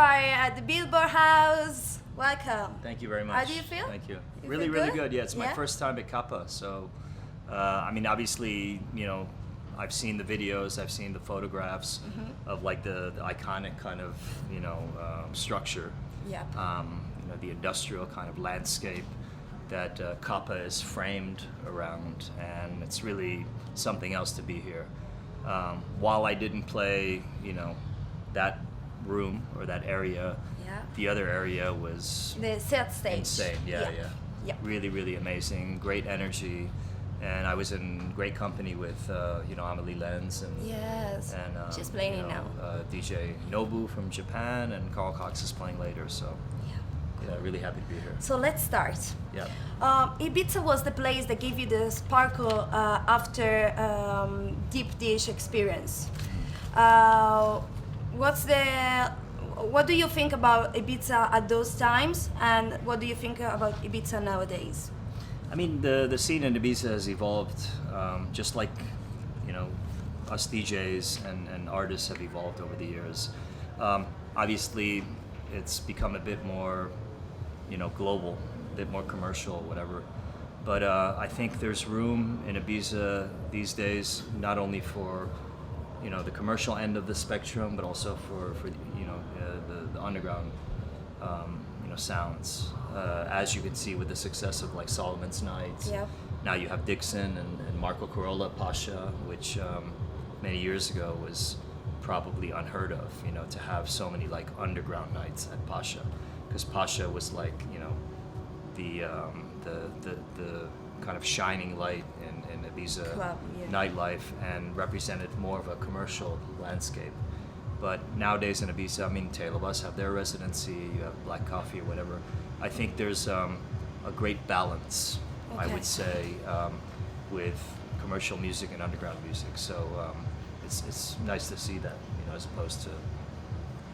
are at the Billboard House. Welcome. Thank you very much. How do you feel? Thank you. You Really, feel really good? good. Yeah, it's my Yeah? first time at Kappa, so I mean, obviously, you know, I've seen the videos, I've seen the photographs of like the iconic kind of, you know, structure. Yeah. You know, the industrial kind of landscape that Kappa is framed around, and it's really something else to be here. While I didn't play, you know, that room or that area, Yeah. the other area was The set stage. insane. Yeah. Yeah. Really, really amazing. Great energy, and I was in great company with you know, Amelie Lenz and Yes. and She's playing you it know, now. DJ Nobu from Japan, and Carl Cox is playing later. So Yeah. yeah, really happy to be here. So let's start. Yeah. Ibiza was the place that gave you the sparkle after deep dish experience. What do you think about Ibiza at those times, and what do you think about Ibiza nowadays? I mean, the scene in Ibiza has evolved, just like, you know, us DJs and artists have evolved over the years. Obviously, it's become a bit more, you know, global, a bit more commercial, whatever. But I think there's room in Ibiza these days, not only for, you know, the commercial end of the spectrum, but also for you know, the underground, you know, sounds. As you can see with the success of like Solomon's Night. Yep. Now you have Dixon and Marco Carolla at Pasha, which many years ago was probably unheard of, you know, to have so many like underground nights at Pasha, because Pasha was like, you know, the kind of shining light in Ibiza Club, yeah. nightlife, and represented more of a commercial landscape. But nowadays in Ibiza, I mean, Taylor of Us have their residency, you have Black Coffee or whatever. I think there's a great balance, I Okay. would say, with commercial music and underground music. So it's nice to see that, you know, as opposed to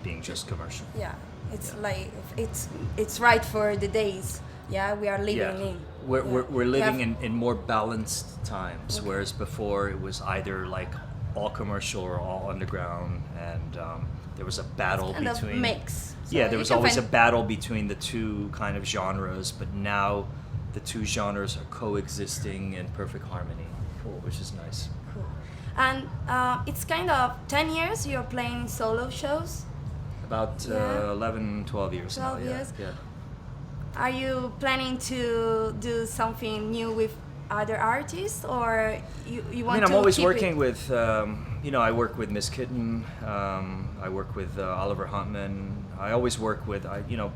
being just commercial. Yeah, it's Yeah. like it's right for the days. Yeah, we are living in. We're We living have- in more balanced times, Okay. whereas before it was either like all commercial or all underground, and there was a battle kind between of mix. So yeah, there you was can always a find- battle between the two kind of genres, but now the two genres are coexisting in perfect harmony, which is nice. Cool. And it's kind of 10 years you're playing solo shows. About Yeah. 11, 12 years 12 now. Yeah, years. yeah. Are you planning to do something new with other artists, or you want I mean, to I'm always keep working it? with, you know, I work with Miss Kitten, I work with Oliver Huntman. I always work with, you know,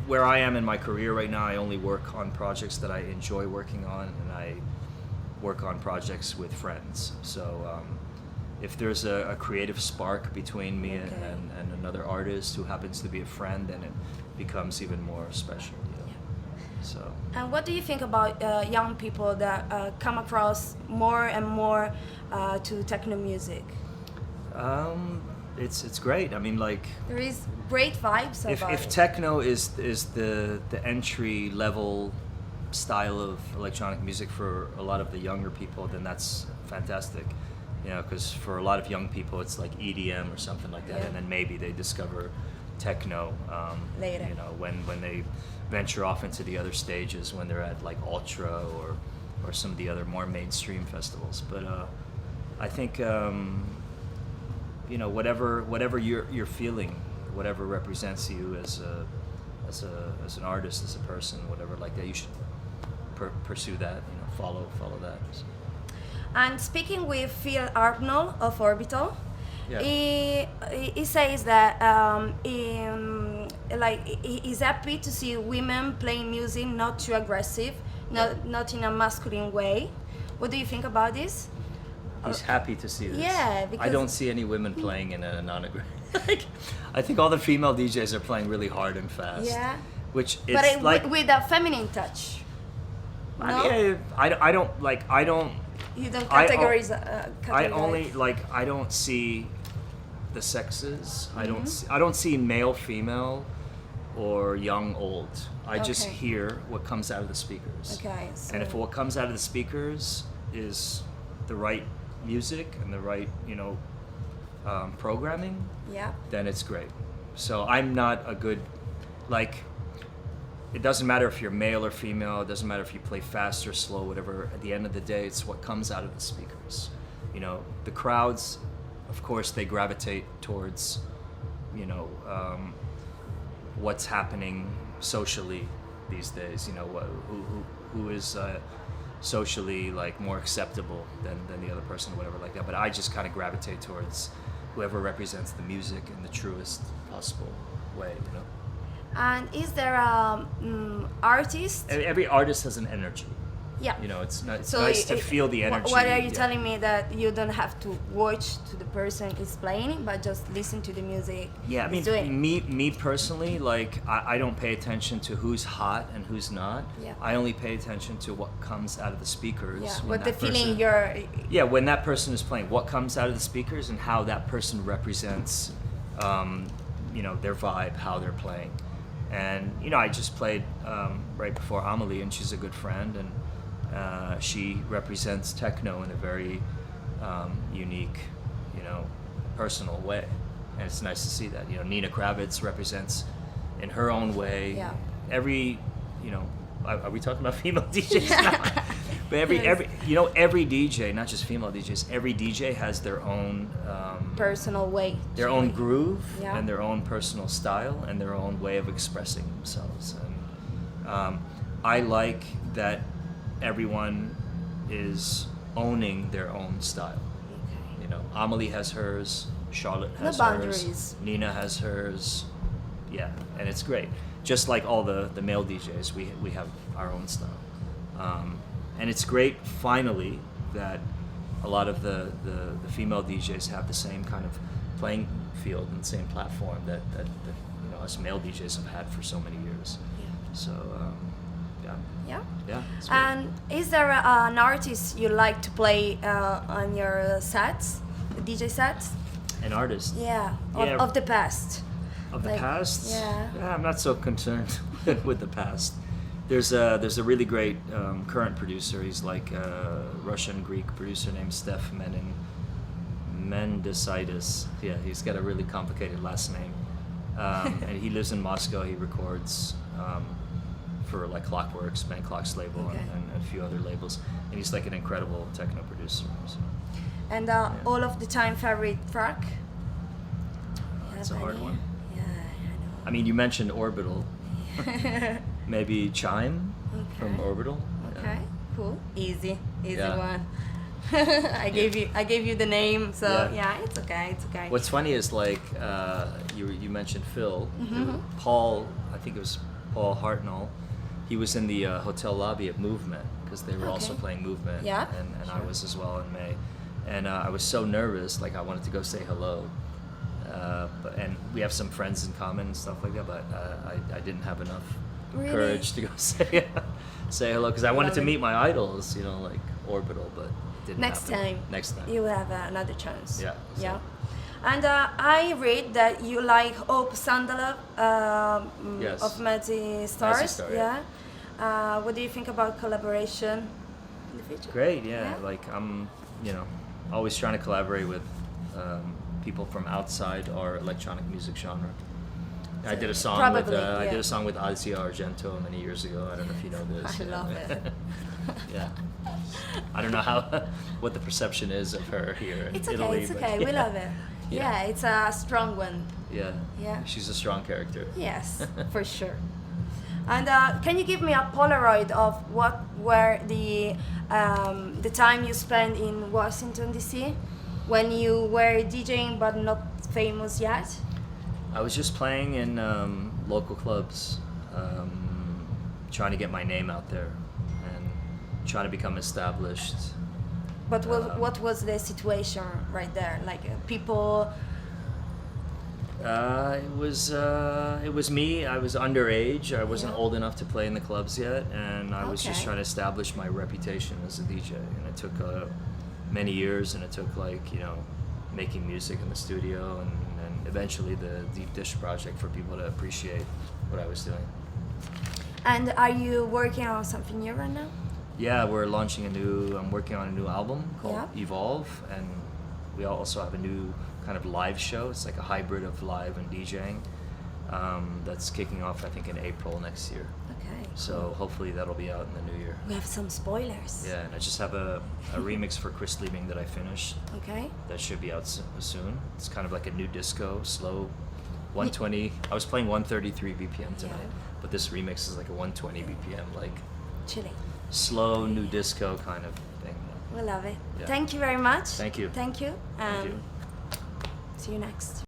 where I am in my career right now, I only work on projects that I enjoy working on, and I work on projects with friends. So if there's a creative spark between me Okay. and another artist who happens to be a friend, then it becomes even more special. You know? So. And what do you think about young people that come across more and more to techno music? It's great. I mean, like, There is great vibes about if it. techno is the entry level style of electronic music for a lot of the younger people, then that's fantastic. You know, because for a lot of young people, it's like EDM or something like that, Yeah. and then maybe they discover techno Later. You know, when they venture off into the other stages, when they're at like Ultra or some of the other more mainstream festivals. But I think you know, whatever you're feeling, whatever represents you as an artist, as a person, whatever like that, you should pursue that. You know, follow that. So. And speaking with Phil Arnold of Orbital, Yeah. he says that he's happy to see women playing music not too aggressive, not in a masculine way. What do you think about this? He's happy to see this. Yeah, I because- don't see any women playing in a non-aggressive. Like, I think all the female DJs are playing really hard and fast. Yeah. Which is But like. with a feminine touch. No? I mean, I don't like. I don't. You don't I- categorize. I only like. I don't see the sexes. Mm-hmm. I don't see male, female, or young, old. I just Okay. hear what comes out of the speakers. Okay. So And if what comes out of the speakers is the right music and the right, you know, programming, yeah. then it's great. So I'm not a good, like, it doesn't matter if you're male or female, it doesn't matter if you play fast or slow, whatever. At the end of the day, it's what comes out of the speakers. You know, the crowds, of course, they gravitate towards, you know, what's happening socially these days. You know, who is socially like more acceptable than the other person or whatever like that. But I just kind of gravitate towards whoever represents the music in the truest possible way, you know. And is there a artist? Every artist has an energy. Yeah. You know, it's nice it- to feel the energy. What are you yeah. telling me, that you don't have to watch to the person is playing, but just listen to the music? Yeah, I he's doing? mean, me personally, like I don't pay attention to who's hot and who's not. Yeah. I only pay attention to what comes out of the speakers. Yeah. when What the that feeling person- you're. Yeah, when that person is playing, what comes out of the speakers and how that person represents, you know, their vibe, how they're playing. And you know, I just played right before Amelie, and she's a good friend, and she represents techno in a very unique, you know, personal way, and it's nice to see that. You know, Nina Kravitz represents in her own way. Yeah. Every, you know, are we talking about female DJs now? But every Yes. every you know, every DJ, not just female DJs, every DJ has their own Personal way. their own groove Yeah. and their own personal style and their own way of expressing themselves. And I like that everyone is owning their own style. Okay. You know, Amelie has hers, Charlotte has No hers, boundaries. Nina has hers. Yeah, and it's great. Just like all the male DJs, we have our own style. And it's great, finally, that a lot of the female DJs have the same kind of playing field and same platform that you know, us male DJs have had for so many years. Yeah. So Yeah. yeah. It's great. And is there an artist you like to play on your sets, DJ sets? An artist Yeah. Yeah. Of the past. of the like, past. yeah. I'm not so concerned with the past. There's a really great current producer. He's like a Russian Greek producer named Steph Mendesidis. Yeah, he's got a really complicated last name, and he lives in Moscow. He records for like Clockworks, Ben Clock's label, Okay. and a few other labels. And he's like an incredible techno producer. So, And all of the time favorite track? that's a Have hard any? one. Yeah, I mean, you mentioned Orbital. I know. Maybe Chime from Okay. Orbital. Yeah. Okay, cool. Easy Yeah. one. I gave you the name, so Yeah. yeah, it's okay. What's funny is like you mentioned Phil, Mm-hmm. Paul. I think it was Paul Hartnell. He was in the hotel lobby at Movement because they were also Okay. playing Movement. Yeah, And I sure. was as well in May, and I was so nervous, like I wanted to go say hello. And we have some friends in common and stuff like that, but I didn't have enough Really? courage to go say hello because I wanted Love to it. meet my idols, you know, like Orbital, but didn't Next happen. time. Next time. You will have another chance. Yeah, so- Yeah. And I read that you like Hope Sandalov Yes. of Mazzy Stars. Star, yeah. What do you think about collaboration in the future? Great, yeah. Yeah? Like I'm, you know, always trying to collaborate with people from outside our electronic music genre. I did a song with Probably, I did yeah. a song with Asia Argento many years ago. I don't know if you know this. I love it. Yeah. I don't know what the perception is of her here in It's okay. Italy. It's but okay. We yeah. love it. Yeah. Yeah, it's a strong one. Yeah. Yeah. She's a strong character. Yes, for sure. And can you give me a Polaroid of what were the time you spent in Washington D.C. when you were DJing but not famous yet? I was just playing in local clubs, trying to get my name out there and trying to become established. But what was the situation right there? Like people. It was me. I was underage. I wasn't Yeah. old enough to play in the clubs yet, and I was just Okay. trying to establish my reputation as a DJ. And it took many years, and it took making music in the studio, and eventually the Deep Dish project for people to appreciate what I was doing. And are you working on something new right now? Yeah, I'm working on a new album called Yeah. Evolve, and we also have a new kind of live show. It's like a hybrid of live and DJing. that's kicking off, I think, in April next year. Okay. So hopefully that'll be out in the new year. We have some spoilers. Yeah, and I just have a remix for Chris Liebing that I finished. Okay. That should be out soon. It's kind of like a new disco, slow, 120. I was playing 133 BPM tonight, Yeah. but this remix is like a 120 BPM, like Chilling. slow new disco kind of thing. We love it. Yeah. Thank you very much. Thank you. Thank you. Thank you. See you next.